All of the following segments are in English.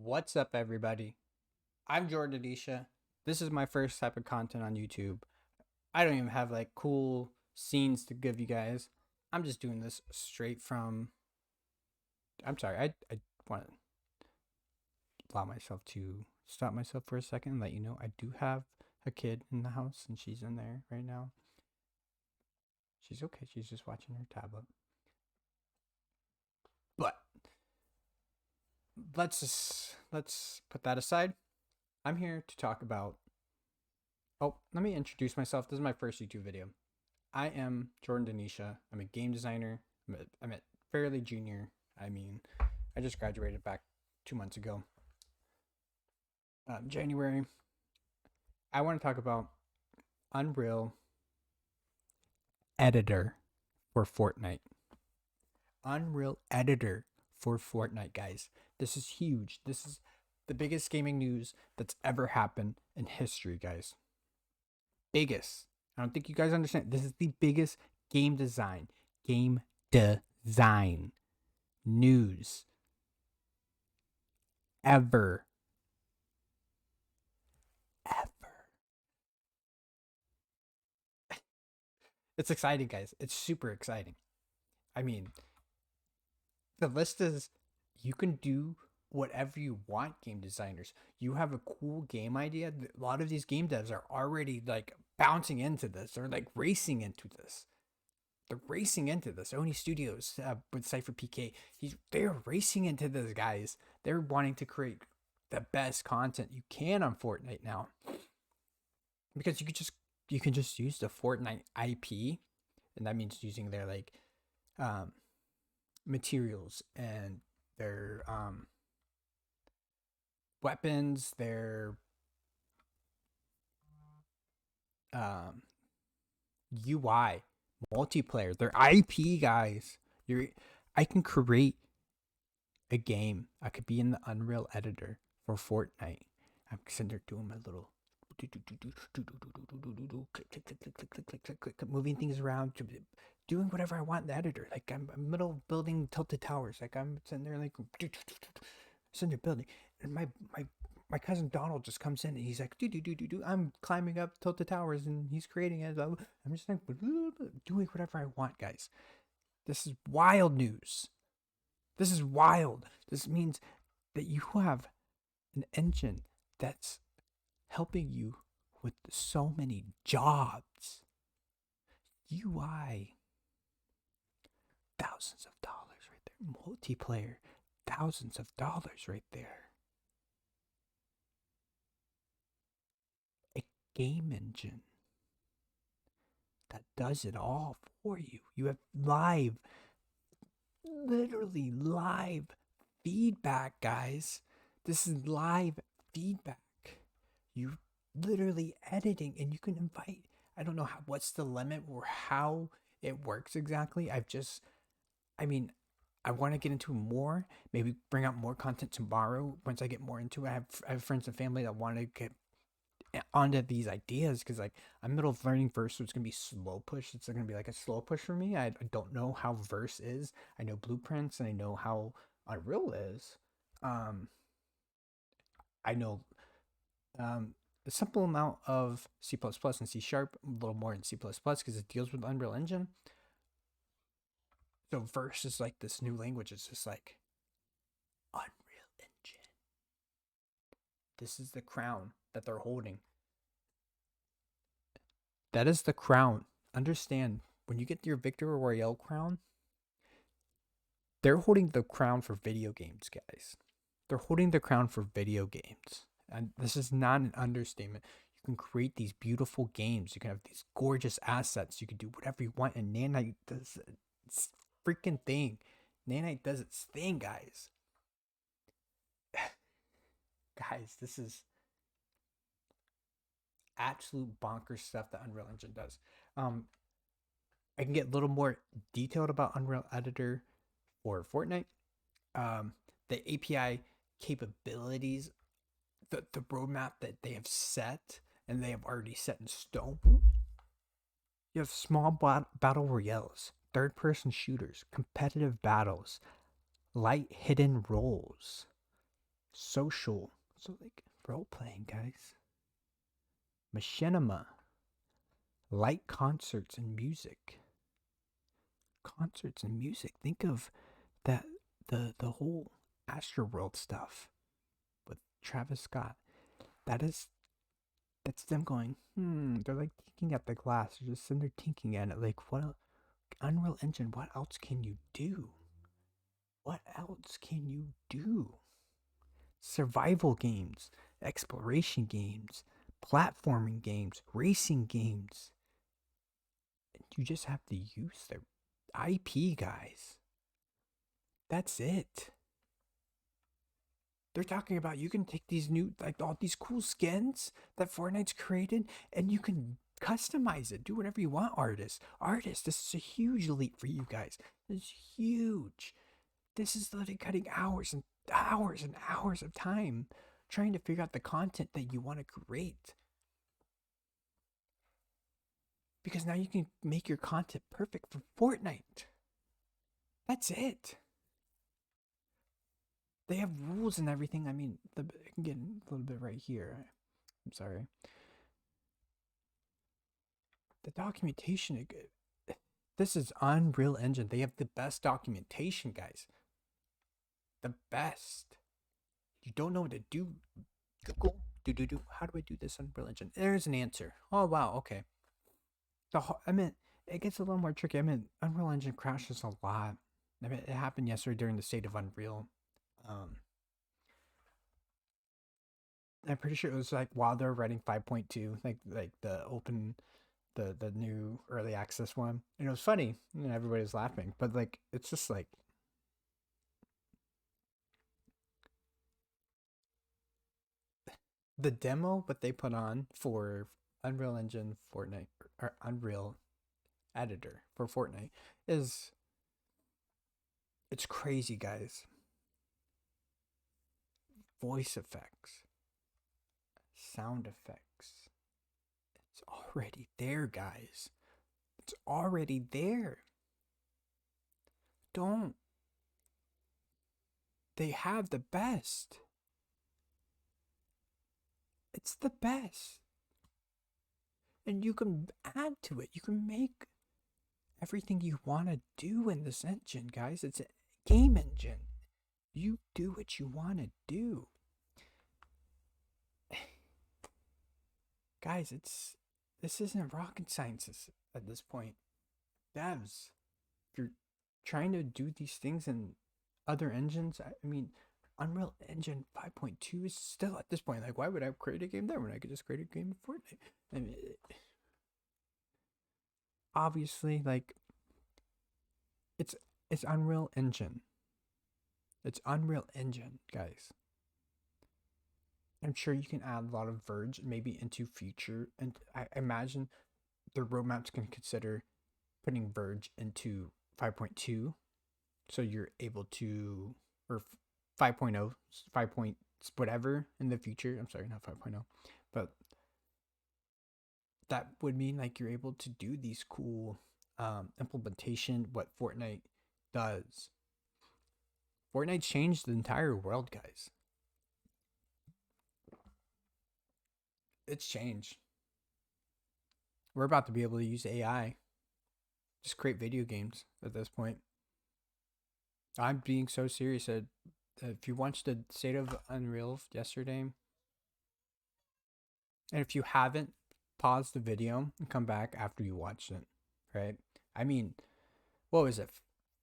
What's up, everybody? I'm Jordan Adisha. This is my first type of content on YouTube. I don't even have like cool scenes to give you guys. I'm just doing this straight from. I'm sorry, I want to allow myself to stop myself for a second and let you know I do have a kid in the house and she's in there right now. She's okay, she's just watching her tablet. But let's put that aside. I'm here to talk about. Oh, let me introduce myself. This is my first YouTube video. I am Jordan Denisha. I'm a game designer. I'm at fairly junior. I just graduated back 2 months ago. January. I want to talk about Unreal Editor for Fortnite. Unreal Editor for Fortnite, guys. This is huge. This is the biggest gaming news that's ever happened in history, guys. Biggest. I don't think you guys understand. This is the biggest game design news ever. It's exciting, guys. It's super exciting. I mean, the list is you can do whatever you want, game designers. You have a cool game idea. A lot of these game devs are already like bouncing into this. They're like racing into this. Oni Studios with Cypher PK, they're racing into this, guys. They're wanting to create the best content you can on Fortnite now, because you can just use the Fortnite IP, and that means using their like materials and their weapons, their UI, multiplayer, their IP, guys. I can create a game. I could be in the Unreal Editor for Fortnite. I'm sitting there doing my little click, moving things around, doing whatever I want in the editor. Like I'm middle building tilted towers. Like I'm sitting there like sitting there building, and my cousin Donald just comes in and he's like, I'm climbing up tilted towers and he's creating it. I'm just like doing whatever I want, guys. This is wild news. This is wild. This means that you have an engine that's helping you with so many jobs. UI, thousands of dollars right there. Multiplayer, thousands of dollars right there. A game engine that does it all for you. You have literally live feedback, guys. This is live feedback. You literally editing, and you can invite. I don't know what's the limit or how it works exactly. I want to get into more. Maybe bring out more content tomorrow once I get more into it. I have friends and family that want to get onto these ideas, because like I'm middle of learning verse, so it's gonna be slow push. It's gonna be like a slow push for me. I don't know how verse is. I know blueprints and I know how Unreal is. I know a simple amount of C++ and C#, a little more in C++ because it deals with Unreal Engine. So verse is like this new language. It's just like Unreal Engine. This is the crown that they're holding. That is the crown. Understand, when you get your Victor Royale crown, they're holding the crown for video games, guys. They're holding the crown for video games. And this is not an understatement. You can create these beautiful games. You can have these gorgeous assets. You can do whatever you want. And Nanite does its freaking thing. Nanite does its thing, guys. Guys, this is absolute bonkers stuff that Unreal Engine does. I can get a little more detailed about Unreal Editor for Fortnite. The API capabilities, the roadmap that they have set, and they have already set in stone. You have small battle royales, third-person shooters, competitive battles, light hidden roles, social. So like role playing, guys. Machinima. Light concerts and music. Concerts and music. Think of that the whole Astroworld stuff with Travis Scott. That is that's them going, they're like tinking at the glass. They're just sitting there tinking at it like what Unreal Engine, what else can you do? What else can you do? Survival games, exploration games, platforming games, racing games. You just have to use their IP, guys. That's it. They're talking about you can take these new, like all these cool skins that Fortnite's created, and you can customize it, do whatever you want, artists. Artists, this is a huge leap for you guys. It's huge. This is literally cutting hours and hours and hours of time trying to figure out the content that you want to create. Because now you can make your content perfect for Fortnite. That's it. They have rules and everything. I mean, I can get a little bit right here. I'm sorry. The documentation, this is Unreal Engine. They have the best documentation, guys. The best. You don't know what to do. Google. How do I do this on Unreal Engine? There's an answer. Oh, wow. Okay. I mean, it gets a little more tricky. I mean, Unreal Engine crashes a lot. I mean, it happened yesterday during the state of Unreal. I'm pretty sure it was like while they're writing 5.2, like the new early access one, and it was funny. You know, everybody was laughing, but like it's just like the demo what they put on for Unreal Engine Fortnite or Unreal editor for Fortnite is it's crazy, guys. Voice effects, sound effects. It's already there, guys. It's already there. Don't. They have the best. It's the best. And you can add to it. You can make everything you want to do in this engine, guys. It's a game engine. You do what you want to do. Guys, this isn't rocket science at this point. Devs, if you're trying to do these things in other engines, I mean, Unreal Engine 5.2 is still at this point. Like, why would I create a game there when I could just create a game in Fortnite? I mean, obviously, like, it's Unreal Engine. It's Unreal Engine, guys. I'm sure you can add a lot of Verge maybe into future, and I imagine the roadmap's going to consider putting Verge into 5.2, so you're able to, or 5.0, 5 point whatever in the future. I'm sorry, not 5.0, but that would mean like you're able to do these cool implementation what Fortnite does. Fortnite changed the entire world, guys. It's changed. We're about to be able to use AI. Just create video games at this point. I'm being so serious that if you watched the State of Unreal yesterday, and if you haven't, pause the video and come back after you watched it, right? I mean, what was it?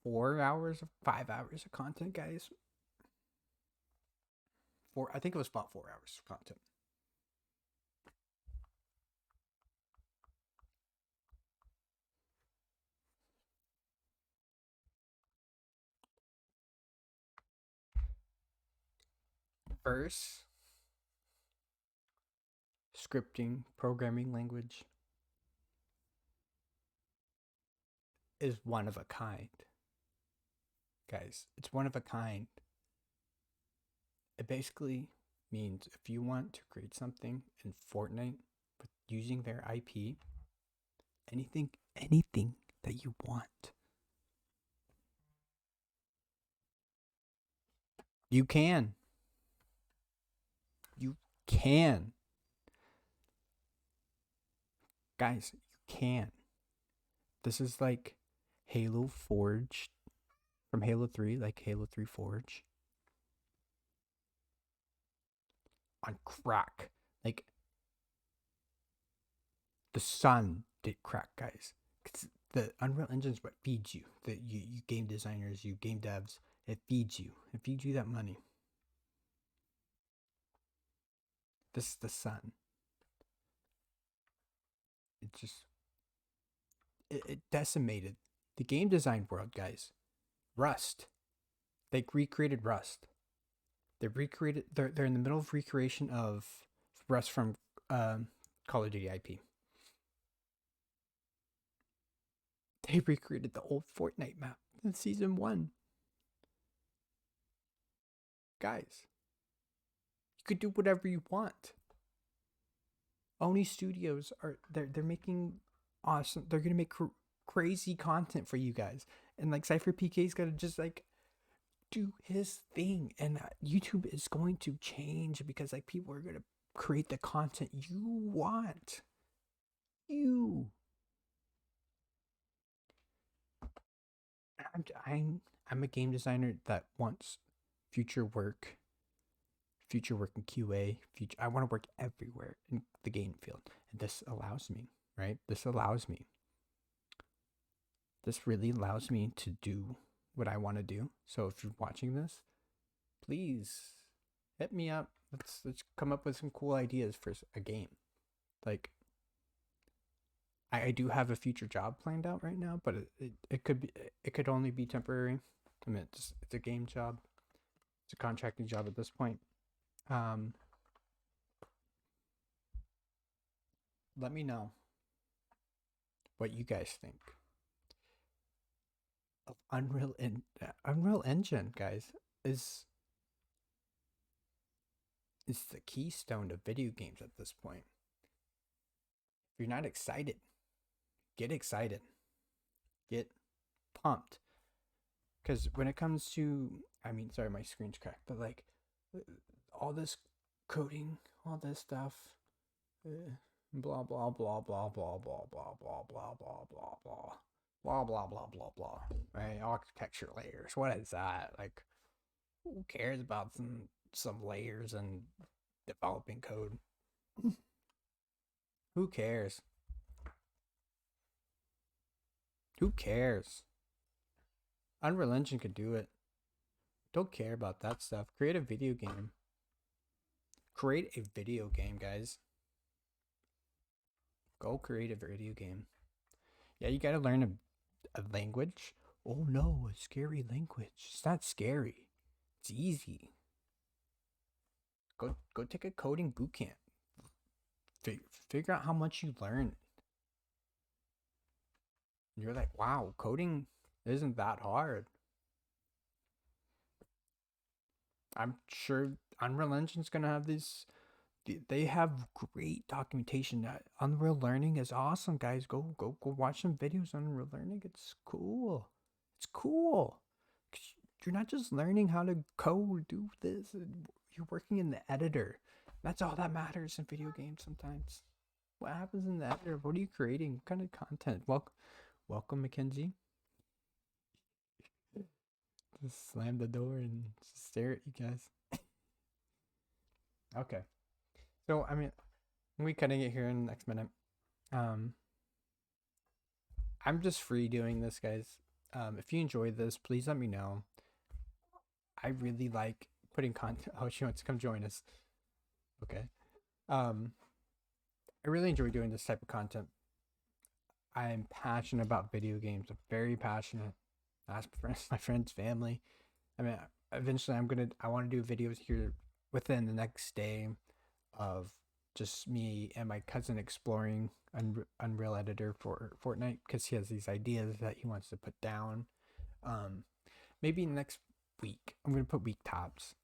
4 hours, 5 hours of content, guys? I think it was about 4 hours of content. Verse, scripting, programming language is one of a kind. Guys, it's one of a kind. It basically means if you want to create something in Fortnite with using their IP, anything that you want, you can. can. Guys, you can. This is like Halo Forge from Halo 3, like Halo 3 Forge on crack. Like the sun did crack, guys. 'Cause the Unreal Engine is what feeds you. You game designers, you game devs, it feeds you. It feeds you that money. This is the sun. It just it decimated the game design world, guys. Rust. They recreated Rust. They're in the middle of recreation of Rust from Call of Duty IP. They recreated the old Fortnite map in season 1. Guys, you could do whatever you want. Oni Studios they're making awesome. They're gonna make crazy content for you guys, and like Cypher PK's gotta just like do his thing, and YouTube is going to change because like people are gonna create the content you want. I'm a game designer that wants future work in QA. I want to work everywhere in the game field, and this allows me, right? This really allows me to do what I want to do. So if you're watching this, please hit me up. Let's come up with some cool ideas for a game. Like I do have a future job planned out right now, but it could only be temporary. I mean, it's a game job. It's a contracting job at this point. Let me know what you guys think of Unreal Engine, guys. Is the keystone of video games at this point. If you're not excited, get excited. Get pumped. Because when it comes to, sorry, my screen's cracked, but like all this coding, all this stuff, blah, blah, blah, blah, blah, blah, blah, blah, blah, blah, blah, blah, blah, blah, blah, blah, blah, right? Architecture layers. What is that? Like, who cares about some layers and developing code? Who cares? Who cares? Unreal Engine could do it. Don't care about that stuff. Create a video game. Create a video game, guys. Go create a video game. Yeah, you gotta learn a language. Oh no, a scary language. It's not scary. It's easy. Go take a coding boot camp. Figure out how much you learn. And you're like, wow, coding isn't that hard. I'm sure Unreal Engine's gonna have these. They have great documentation. Unreal Learning is awesome, guys. Go watch some videos on Unreal Learning. It's cool. It's cool. You're not just learning how to code, do this. You're working in the editor. That's all that matters in video games sometimes. What happens in the editor? What are you creating? What kind of content? Welcome, Mackenzie. Just slam the door and just stare at you guys. Okay. So, we cutting it here in the next minute. I'm just free doing this, guys. If you enjoyed this, please let me know. I really like putting content. Oh, she wants to come join us. Okay. I really enjoy doing this type of content. I'm passionate about video games. I'm very passionate. Ask my friends, family. Eventually I want to do videos here within the next day of just me and my cousin exploring Unreal Editor for Fortnite because he has these ideas that he wants to put down. Maybe next week I'm gonna put week tops.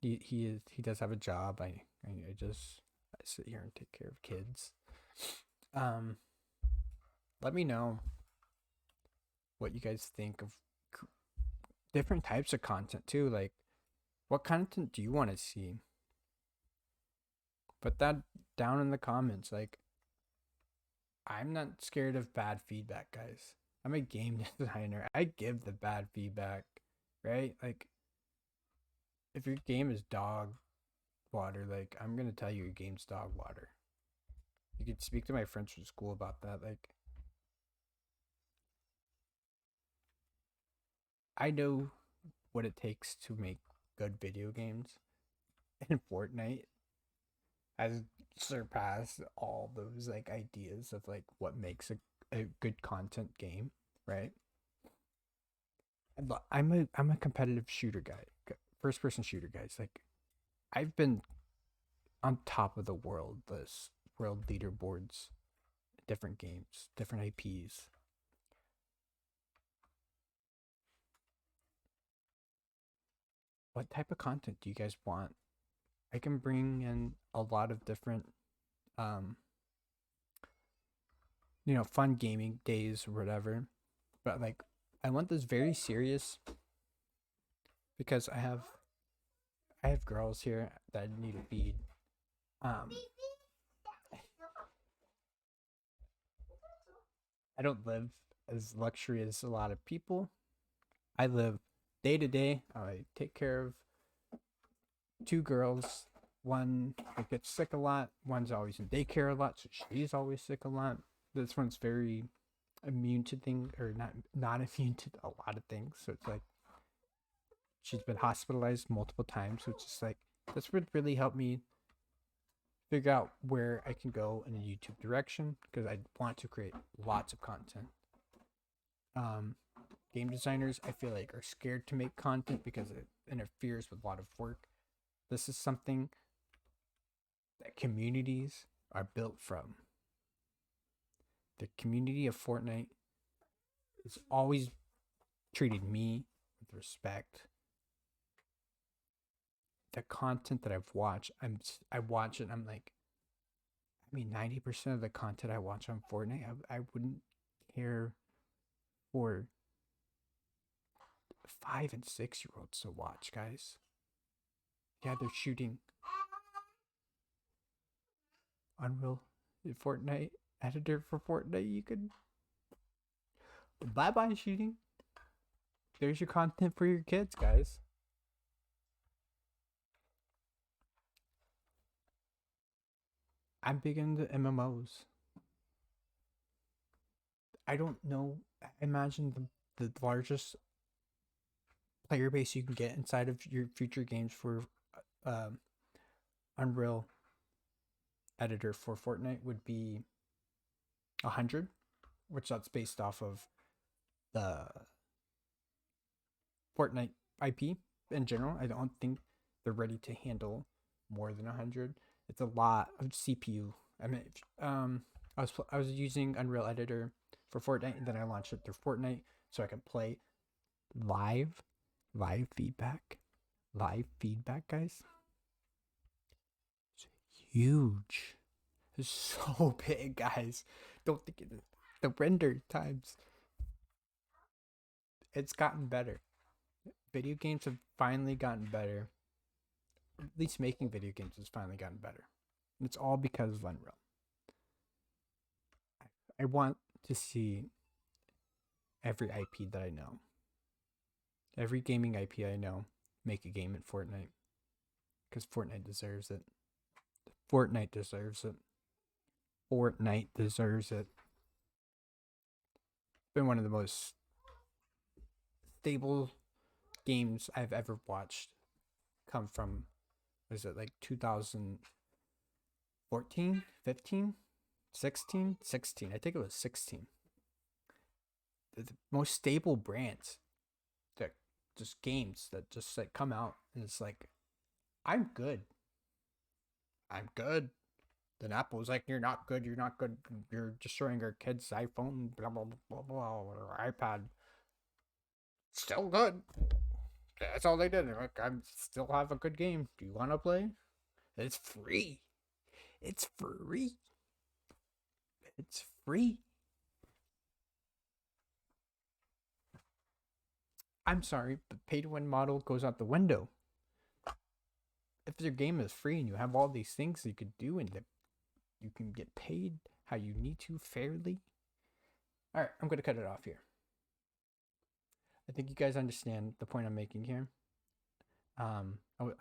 He does have a job. I sit here and take care of kids. Let me know what you guys think of different types of content too. Like, what content do you want to see? Put that down in the comments. Like, I'm not scared of bad feedback, guys. I'm a game designer. I give the bad feedback, right? Like, if your game is dog water, like, I'm gonna tell you your game's dog water. You could speak to my friends from school about that. Like, I know what it takes to make good video games, and Fortnite has surpassed all those like ideas of like what makes a good content game, right? I'm a competitive shooter guy, first person shooter guys. Like, I've been on top of the world, this world leaderboards, different games, different IPs. What type of content do you guys want? I can bring in a lot of different, um, fun gaming days or whatever. But like, I want this very serious because I have girls here that I need to feed. Um, I don't live as luxury as a lot of people. I live day to day. I take care of two girls. One that gets sick a lot. One's always in daycare a lot, so she's always sick a lot. This one's very immune to things, or not immune to a lot of things. So it's like she's been hospitalized multiple times. So it's just like this would really help me figure out where I can go in a YouTube direction because I want to create lots of content. Um, Game designers, I feel like, are scared to make content because it interferes with a lot of work. This is something that communities are built from. The community of Fortnite has always treated me with respect. The content that I've watched, I watch it and I'm like, 90% of the content I watch on Fortnite, I wouldn't care for 5 and 6 year olds to watch, guys. Yeah, they're shooting Unreal Fortnite editor for Fortnite. You could bye shooting. There's your content for your kids, guys. I'm big into MMOs. I don't know. Imagine the largest player base you can get inside of your future games for um, Unreal editor for Fortnite would be 100, which that's based off of the Fortnite IP in general. I don't think they're ready to handle more than 100. It's a lot of CPU. I mean, I was using Unreal Editor for Fortnite, and then I launched it through Fortnite so I can play live, live feedback, guys. It's huge. It's so big, guys. Don't think it. The render times. It's gotten better. Video games have finally gotten better. At least making video games has finally gotten better. And it's all because of Unreal. I want to see every IP that I know, every gaming IP I know, make a game in Fortnite. Because Fortnite deserves it. Fortnite deserves it. Fortnite deserves it. It's been one of the most stable games I've ever watched come from, was it like 2014, 15, 16? 16. I think it was 16. The most stable brands that just games that just like come out and it's like, I'm good. I'm good. Then Apple's like, you're not good. You're not good. You're destroying our kids' iPhone, blah, blah, blah, blah, or iPad. Still good. That's all they did. They're like, I still have a good game. Do you want to play? It's free. It's free. It's free. I'm sorry, but pay to win model goes out the window. if your game is free and you have all these things you could do and that you can get paid how you need to fairly. All right, I'm going to cut it off here. I think you guys understand the point I'm making here. I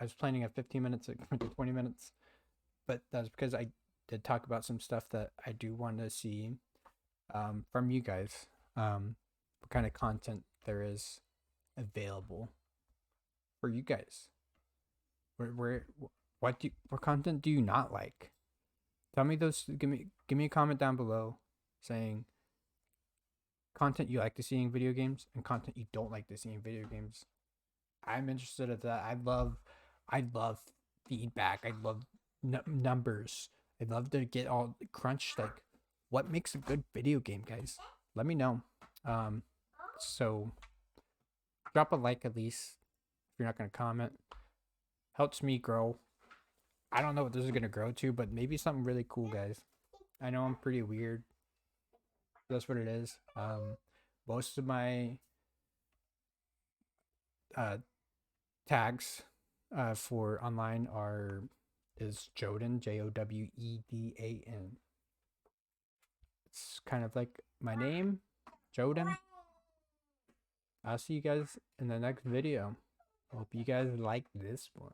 was planning at 15 minutes, it went to 20 minutes, but that's because I did talk about some stuff that I do want to see from you guys. What kind of content there is available for you guys. What content do you not like? Tell me those. Give me a comment down below saying content you like to see in video games and content you don't like to see in video games. I'm interested in that. I love feedback. I love numbers. I'd love to get all crunched. Like, what makes a good video game, guys? Let me know. So drop a like at least if you're not gonna comment. Helps me grow. I don't know what this is gonna grow to, but maybe something really cool, guys. I know I'm pretty weird. That's what it is. Most of my tags for online is Joden, Jowedan. It's kind of like my name, Joden. I'll see you guys in the next video. Hope you guys like this one.